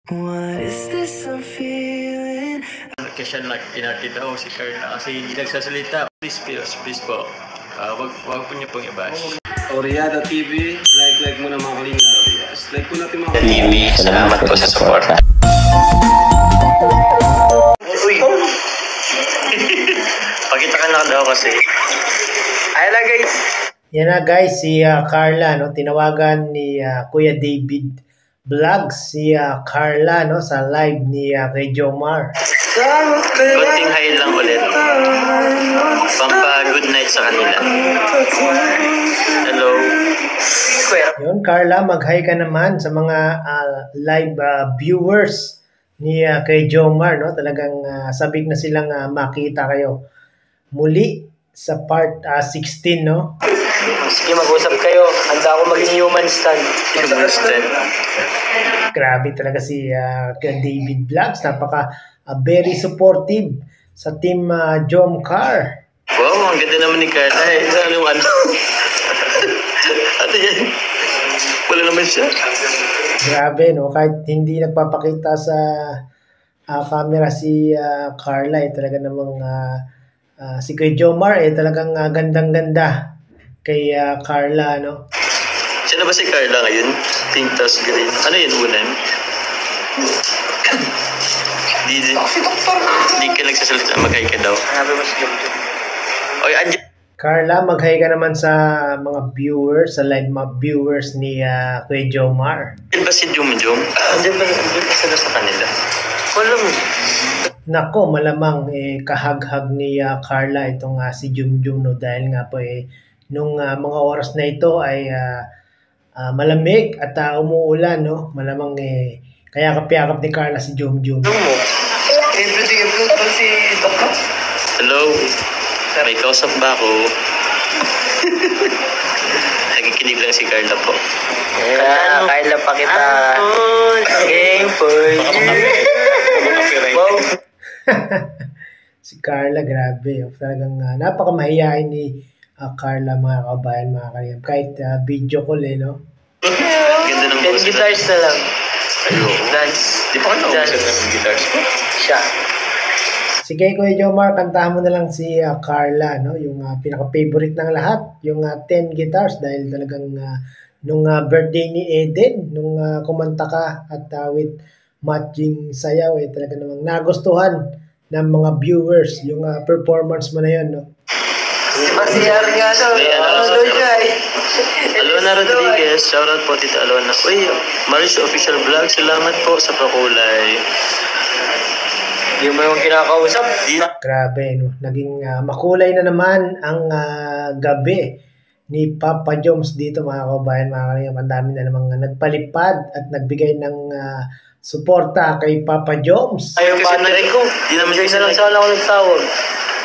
What is this I'm feeling? Kasi inartid ako si Carla kasi hindi nagsasalita. Please po. Wag po niyo pong i-bash. Oriada TV, like mo na mga kalingap. Yes, like po natin mga TV, salamat po sa support. Uy! Pakita ka na daw kasi. Ayun na guys. Yan na guys, si Carla, no? Tinawagan ni Kuya David Vlogs si Carla, no? Sa live ni kay Jomar. Konting hi lang ulit. Pampa-good night sa kanila. Hello. Yun, Carla, mag-hi ka naman sa mga live viewers ni kay Jomar, no? Talagang sabik na silang makita kayo muli sa part 16, no? Sige, mag-usap kayo. Handa ako maging human stand. Human stand. Grabe talaga si kay David Vlogs. Napaka very supportive sa team Jomcar. Wow, ang ganda naman ni Carla. Ano? Ano yan? Wala naman siya. Grabe, no? Kahit hindi nagpapakita sa camera si Carla, talaga namang si kay Jomar, talagang gandang-ganda kay Carla, no? Sino ba si Carla ngayon? Pink tas green. Ano yun, unan? Di ka nagsasalita. Mag-hi ka daw. Hanapin mo si Jomjom. Oy, andyan. Carla, mag-hi ka naman sa mga viewers, sa live mga viewers ni Kuya Jomar. Andyan ba si Jomjom? Andyan ba sila sa kanila? Wala mo. Nako, malamang kahaghag ni Carla itong si Jomjom, no? Dahil nga po nung mga oras na ito ay malamig at umuulan, no? Malamang kaya kapyakap ni Carla si Jomjom. Ano mo? Everyday upload ba si Dokka? Hello? May kausap ba ako? Nakikinig lang si Carla po. Yeah, Carla pa kita. Game for Wow. Si Carla, grabe. Talagang napakamahiyain ni Carla, mga kabayan, mga kalingap. Kahit video call, no? Ganda ng 10 boses. guitars na lang. Ayoko. Dance. Di pa ka naubusan ng guitars ko? Siya. Sige, Kuya Jomar, kantahan mo na lang si Carla, no? Yung pinaka-favorite ng lahat, yung 10 guitars, dahil talagang nung birthday ni Eden, nung kumanta ka at with matching sayaw, talaga namang nagustuhan ng mga viewers yung performance mo na yun, no? Si Ariano. Ano siya Alona Rodriguez, shoutout po Tita Alona. Uy, Marish Official Vlog, salamat po sa pakulay. Hindi mo yung kinakausap. Grabe, no? Naging makulay na naman ang gabi ni Papa Joms dito, mga kabayan, mga kalingap. Ang dami na namang nagpalipad at nagbigay ng suporta kay Papa Joms. Ay, yung battery ko. Di naman Hindi kasi na lang sana ako nagtawag.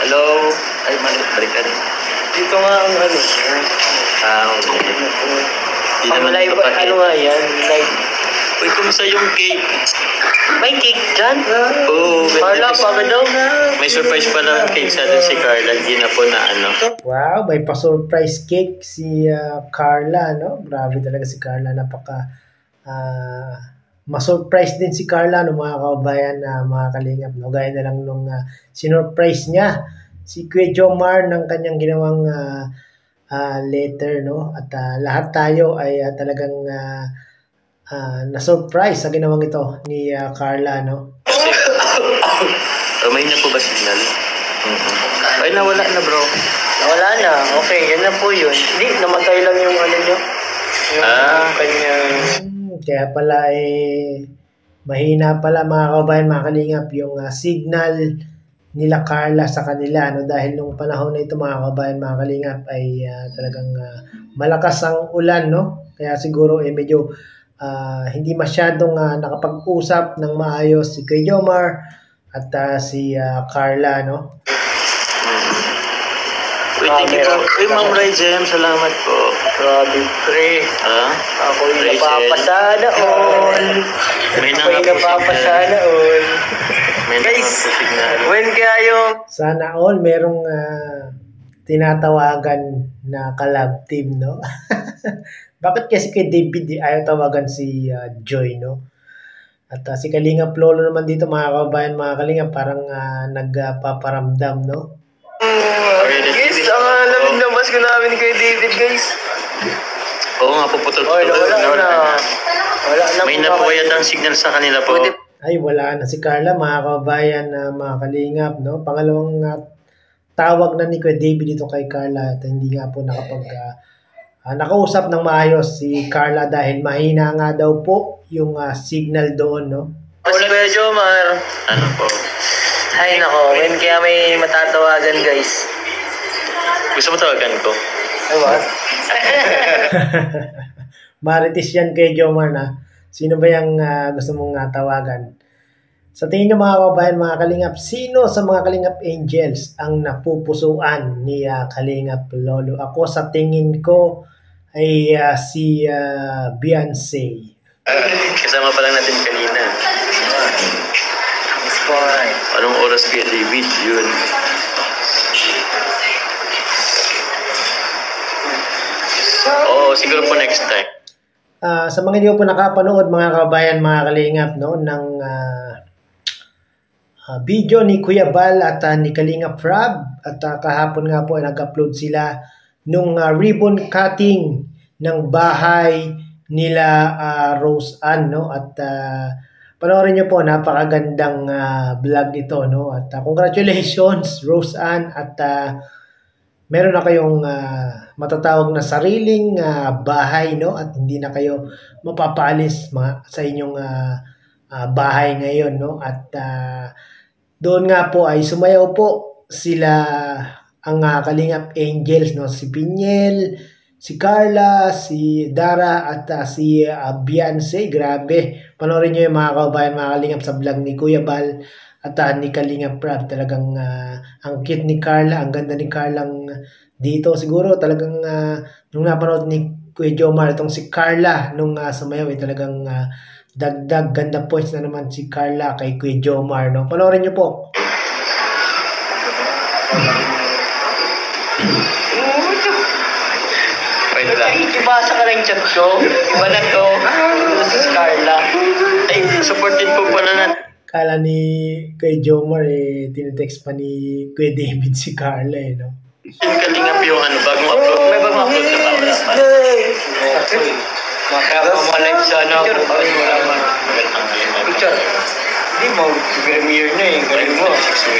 Hello? Ay, balik ka rin. Dito nga ang ano. Okay. Di Pang naman live, kapag ano nga yan? Live. Uy, kumusta yung cake? May cake dyan? Oo, Carla, pagod daw. may surprise pala cake sa atin si Carla. Hindi na po na ano. Wow, may pa-surprise cake si Carla, no? Grabe talaga si Carla, napaka ma-surprise din si Carla, no, mga kabayan, mga kalingap, no? Gaya na lang nung sinurprise niya si Kuya Jomar ng kanyang ginawang letter, no? At lahat tayo ay talagang na-surprise sa ginawang ito ni Carla, no? May na po ba signal? Ay, nawala na bro. Wala na. Okay, yan na po yun. Hindi, namatay lang yung ano nyo. Yung kanyang... Kaya pala mahina pala, mga kabayan, mga kalingap, yung signal nila Carla sa kanila, no? Dahil nung panahon na ito, mga kabayan, mga kalingap, ay talagang malakas ang ulan, no? Kaya siguro medyo hindi masyadong nakapag-usap ng maayos si Kuya Jomar at si Carla, no? Uy, thank you po. Uy, Ma'am Rayjem, salamat po. Grabe, pre. Ha? Ako yung Rachel. napapasana all. May Ako yung nangako napapasana all. May Guys, nangako signal. when kaya yung... Sana all merong tinatawagan na collab team, no? Bakit kasi kay David ayaw tawagan si Joy, no? At si Kalingap Lolo naman dito mga kababayan, mga Kalingap, parang nagpaparamdam, no? Guys, ang lamig ng basko namin kay David, guys. Oo nga, puputol-putol. Wala na. May na po yata ang signal sa kanila po. Ay, wala na si Carla, mga kababayan, mga Kalingap, no? Pangalawang tawag na ni Kuya David dito kay Carla at hindi nga po nakausap ng maayos si Carla dahil mahina nga daw po yung signal doon, no? Wala medyo, Mar. Ano po? Ay, nako. When kaya may matatawagan, guys. Gusto mo tawagan ko? Ay, what? Marites yan kay Jomar na. Sino ba yung gusto mong tawagan? Sa tingin nyo mga kababayan, mga Kalingap, sino sa mga Kalingap Angels ang napupusuan ni Kalingap Lolo? Ako sa tingin ko ay si Beyonce. Kasama pa lang natin kanina. Anong oras kay David? Yun. Oo, siguro po next time. Sa mga hindi po nakapanood mga kababayan, mga Kalingap, no, ng video ni Kuya Bal at ni Kalingap Rab at kahapon nga po ay nag-upload sila nung ribbon cutting ng bahay nila Rose Ann, no, at panoorin niyo po, napakagandang vlog ito, no, at congratulations Rose Ann at meron na kayong matatawag na sariling bahay, no, at hindi na kayo mapapaalis sa inyong bahay ngayon, no, at doon nga po ay sumayaw po sila ang Kalingap Angels, no, si Pinyel, si Carla, si Dara at si Beyonce. Grabe, panoorin nyo yung mga kababayan, mga Kalingap, sa vlog ni Kuya Bal at ni Kalingap Rab. Talagang ang cute ni Carla, ang ganda ni Carla dito. Siguro talagang nung napanood ni Kuya Jomar itong si Carla nung sumayaw, talagang dagdag ganda points na naman si Carla kay Kuya Jomar, no? Panoorin nyo po. Wait lang. Ibasa ka lang chat ko. Iba na to. Si Carla. Ay, supported po pala natin. Kala ni Kuya Jomar tinitext pa ni Kuya David si Carla, no? Yung Kalingap yung bagong upload. May bagong upload na ba? Wala pa. Kaya ka mga live sa ano. Picture. Hindi mo. Premiere na eh. Galing mo. Kasi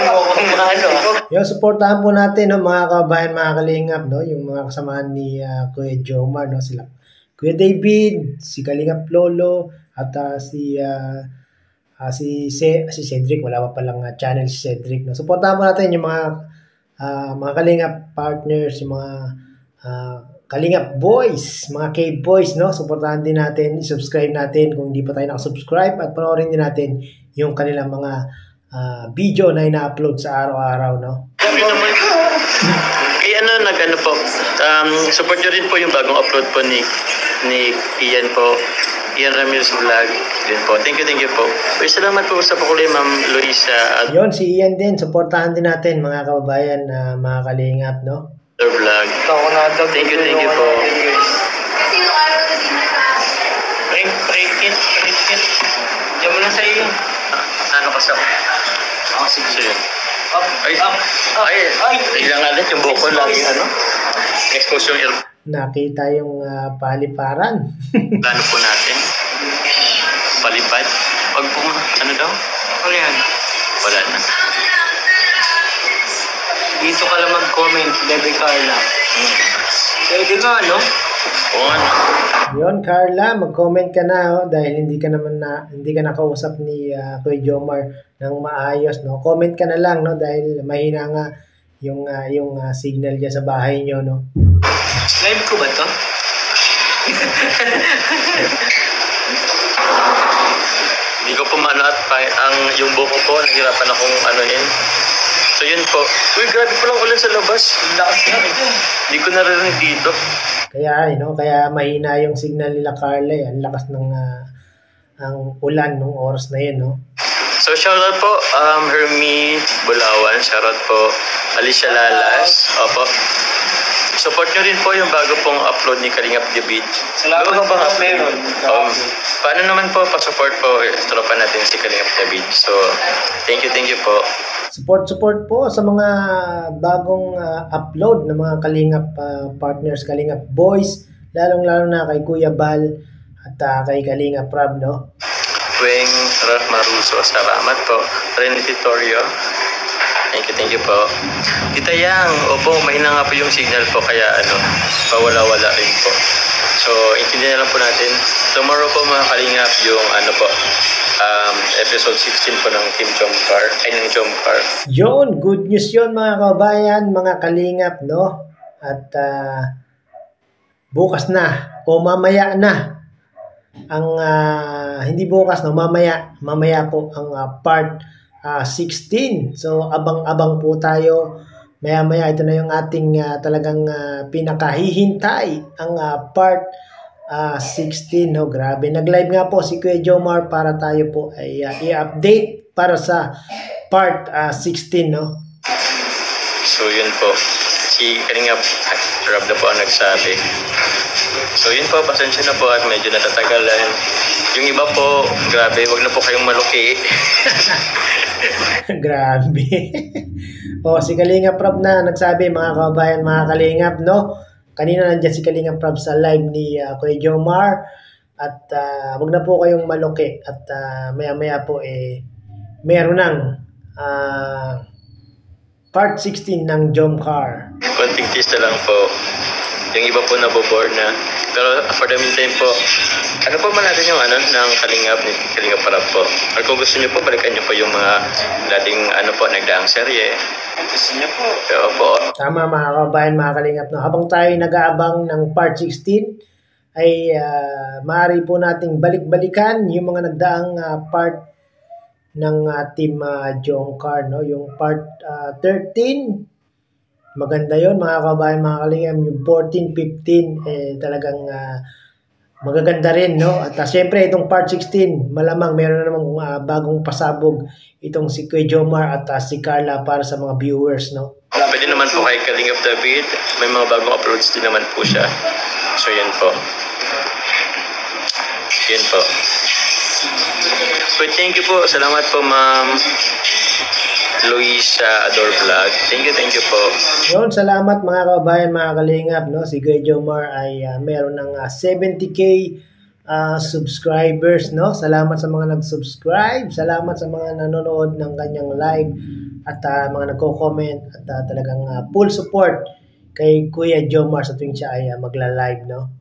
mo kung ano. Yung supportahan po natin, no, mga kabayan, mga Kalingap, no, yung mga kasamahan ni Kuya Jomar, no, sila Kuya David, si Kalingap Lolo, at si Cedric. Wala pa palang channel si Cedric, no. Supportahan po natin yung mga Kalingap partners, yung mga Kalingap Boys, mga K-Boys, no? Supportahan din natin, i-subscribe natin kung hindi pa tayo nakasubscribe at panoorin din natin yung kanilang mga video na ina-upload sa araw-araw, no? Kaya nag-ano po, support nyo rin po yung bagong upload po ni Ian po. Ian Ramirez Vlog din po. Thank you po. Salamat po sa pakulay, Ma'am Luisa. Yun, si Ian din, supportahan din natin mga kababayan, mga Kalingap, no? Vlog. Thank you po. Kasi yung araw na din Break it. Diyan mo lang sa iyo. Ano ka sa? Sige. Ay, ilang alat yung buko lagi, ano? Expose yung ear. Nakita yung paliparan. Plano po natin. Palipad. Pag po, ano daw? Ano yan? Wala na. Dito ka lang mag-comment, Bebe Carla. Pwede nga, no? Oo, ano? Yun, Carla, mag-comment ka na, oh, dahil hindi ka nakausap ni Kuya Jomar ng maayos, no? Comment ka na lang, no, dahil mahina nga yung signal diyan sa bahay nyo, no? Live ko ba to? Hindi ko po maano at yung buko ko, nahirapan akong anuhin. So yun po. Uy, grabe po lang ulan sa labas. Lakas na. Hindi ko narinig dito. Kaya mahina yung signal nila Carla, ang lakas ng ang ulan nung oras na yun, no? So shoutout po, Hermie Bulawan, shoutout po, Alicia Lalas, opo. support nyo rin po yung bago pong upload ni Kalingap David. Salamat Bago po pang meron. paano naman po pa-support po tropa natin si Kalingap David. So, thank you po. Support po sa mga bagong upload ng mga Kalingap partners, Kalingap Boys, lalong-lalo na kay Kuya Bal at kay Kalingap Rob, no? Weng Maruso, salamat po. Trinity Torio, thank you po. Tita Yang, opo, mahina nga po yung signal po, kaya pawala-wala rin po. So, intindihan na lang po natin. Tomorrow po mga Kalingap yung episode 16 po ng Team Jomcar, ng Jomcar. Yun, good news yun mga kabayan, mga Kalingap, no? At bukas na o mamaya na ang hindi bukas, no, mamaya po ang part 16. So abang-abang po tayo maya ito na yung ating talagang pinakahihintay ang part 16, no. Grabe, nag-live nga po si Kuya Jomar para tayo po ay i-update para sa part 16, no. So yun po, si Kalingap Rob na po ang nagsabi. So yun po, pasensya na po at medyo natatagalan. Yung iba po, grabe, wag na po kayong maluki. Grabe. Si Kalingap Rob na nagsabi, mga kabayan, mga Kalingap, no? Kanina nandiyan si Kalingap Rob sa live ni Kuya Jomar at wag na po kayong maluki at maya po meron ng part 16 ng Jomcar. Konting tease na lang po. Yung iba po nabobore na. Pero for the meantime po, ano po man natin yung ng Kalingap ni Kalingap Rob po. Or kung gusto niyo po, balikan niyo po yung mga dating nagdaang serye. Gusto niyo po. Pero po. Tama mga kabayan, mga Kalingap, no? Habang tayo nag-aabang ng part 16, ay maaari po nating balik-balikan yung mga nagdaang part ng Team Jomcar, no? Yung part 13, maganda yon mga kabayan, mga Kalingap. Yung 14, 15, talagang magaganda rin, no? At syempre itong part 16, malamang meron na namang bagong pasabog itong si Kuya Jomar at si Carla para sa mga viewers, no? Pwede naman po kay Kalingap David, may mga bagong uploads din naman po siya. So yan po. But thank you po. Salamat po, Ma'am Luisa Ador Vlog. Thank you po. Yun, salamat mga kabayan, mga Kalingap, no? Si Kuya Jomar ay meron ng 70k subscribers, no? Salamat sa mga nag-subscribe, salamat sa mga nanonood ng kanyang live at mga nagko-comment at talagang full support kay Kuya Jomar sa tuwing siya ay magla-live, no?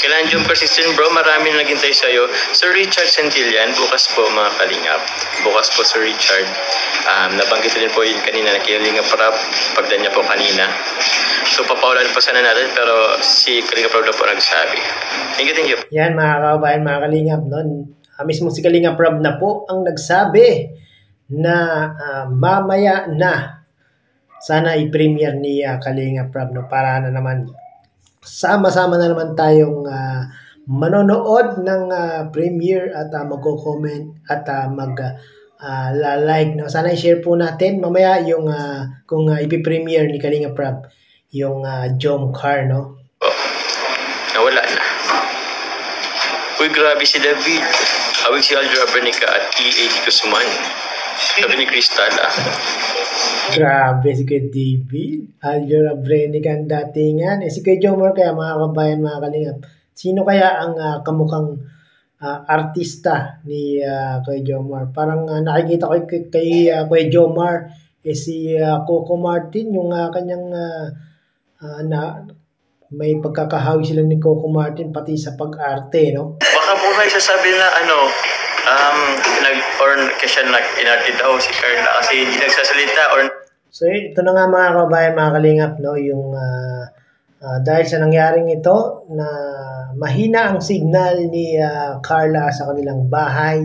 Kailan Jom Persistent bro, marami na naghintay sa'yo. Sir Richard Santillan, bukas po mga Kalingap. Bukas po Sir Richard. Nabanggit din po yun kanina na Kalingap Rob, pagdan niya po kanina. So papaulan po sana natin, pero si Kalingap Rob na po nagsabi. Thank you. Yan mga kabayan, mga Kalingap, no? Mismo si Kalingap Rob na po ang nagsabi na mamaya na sana i-premiere ni Kalingap Rob, no? Para na naman sama-sama na naman tayong manonood ng premiere at magko-comment at mag-like, no? Sana i-share po natin mamaya yung kung ipi-premiere ni Kalingap Rob yung Jomcar, no? Nawala na. Uy, grabe si David. Awig si Aljura Bernica at EA Guzman. Sabi ni Crystal, Grabe si Kuya David. Aljura Brenica ang datingan. Si Kuya Jomar, kaya mga kabayan, mga Kalingap, sino kaya ang kamukhang artista ni Kuya Jomar? Parang nakikita ko kay Kuya Jomar si Coco Martin, yung kanyang may pagkakahawi sila ni Coco Martin pati sa pag-arte, no? baka po may sasabi na inartid daw si Carla kasi hindi nagsasalita or... So ito na nga mga kabayan, mga Kalingap, no? Yung dahil sa nangyaring ito na mahina ang signal ni Carla sa kanilang bahay,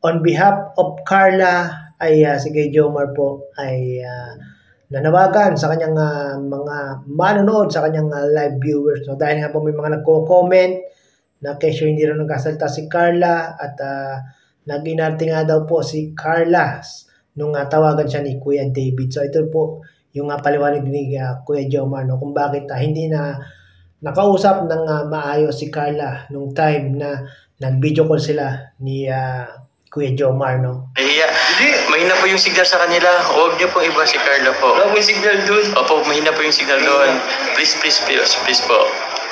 on behalf of Carla ay si Kuya Jomar po ay nanawagan sa kanyang mga manonood, sa kanyang live viewers, no? Dahil nga po may mga nagko-comment na kesyo hindi rin nagkasalita si Carla at nag-inarte nga daw po si Carla nung tawagan siya ni Kuya David. So ito po yung paliwanag ni Kuya Jomar, no, kung bakit hindi na nakausap ng maayos si Carla nung time na nag-video call sila ni Kuya Jomar, no? Nahiya. Mahina po yung signal sa kanila. Huwag niyo pong iba si Carla po. Wala mo yung signal dun. Opo, mahina po yung signal doon. Please po.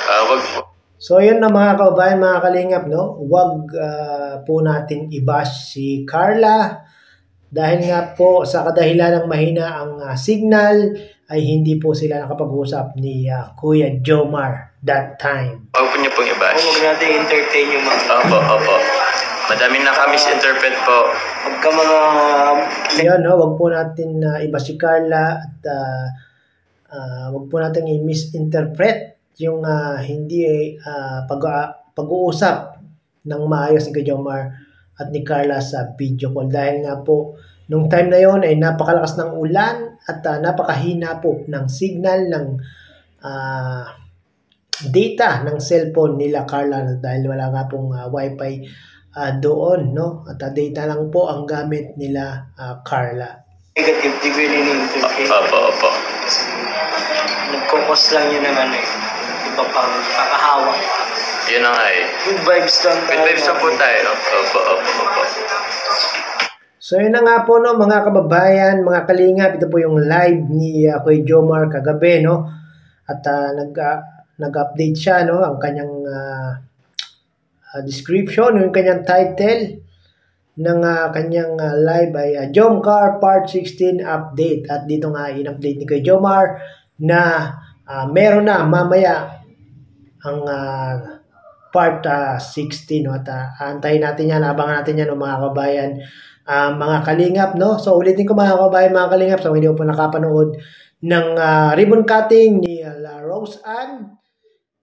Wag po. So yun na mga kababayan, mga kalingap, no? Huwag po natin i-bash si Carla dahil nga po sa kadahilan ng mahina ang signal ay hindi po sila nakapag-usap ni Kuya Jomar that time. Huwag po niyo pong i-bash. Huwag natin entertain yung mga... Opo. Madami na-misinterpret po. Pagka mga... Ayun, no? Huwag po natin i-bash si Carla at huwag po natin i-misinterpret yung hindi pag-uusap ng maayos ni Kuya Jomar at ni Carla sa video call dahil nga po nung time na yon ay napakalakas ng ulan at napakahina po ng signal ng data ng cellphone nila Carla dahil wala nga pong wifi doon, no? At data lang po ang gamit nila Carla. Negative, di ko yun entertain. Opo. Nagkukos lang yun ng iba pang kakahawa. Yun na nga eh. Good vibes lang tayo. Good vibes na po tayo. Opo. So yun na nga po, no, mga kababayan, mga kalingap, ito po yung live ni Kuya Jomar kagabi, no? At nag-update siya, no, ang kanyang description, yung kanyang title ng kanyang live ay Jomcar Part 16 Update. At dito nga in-update ni Kuya Jomar na meron na mamaya ang Part 16, no? At antayin natin yan, abangan natin yan, no, mga kababayan, mga kalingap, no? So ulitin ko mga kababayan, mga kalingap, so hindi po nakapanood ng ribbon cutting ni Rose Ann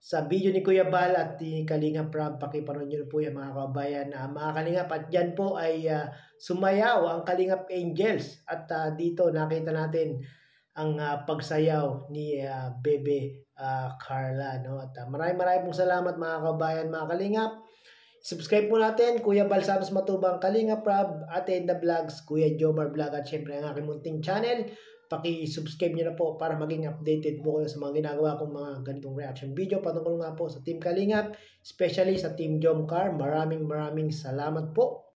sa video ni Kuya Bal at ni Kalingap Rob, pakipanood nyo po yan mga kababayan. Mga kalingap, at dyan po ay sumayaw ang Kalingap Angels at dito nakita natin ang pagsayaw ni Bebe Carla, no? At maraming pong salamat mga kababayan, mga kalingap. Subscribe po natin Kuya Bal Santos Matubang, Kalingap Rob, Ate Edna Vlogs, Kuya Jomar Vlog at syempre ang aking munting channel. Paki-subscribe nyo na po para maging updated po kayo sa mga ginagawa kong mga ganitong reaction video patungkol nga po sa Team Kalingap, especially sa Team Jomcar. Maraming salamat po.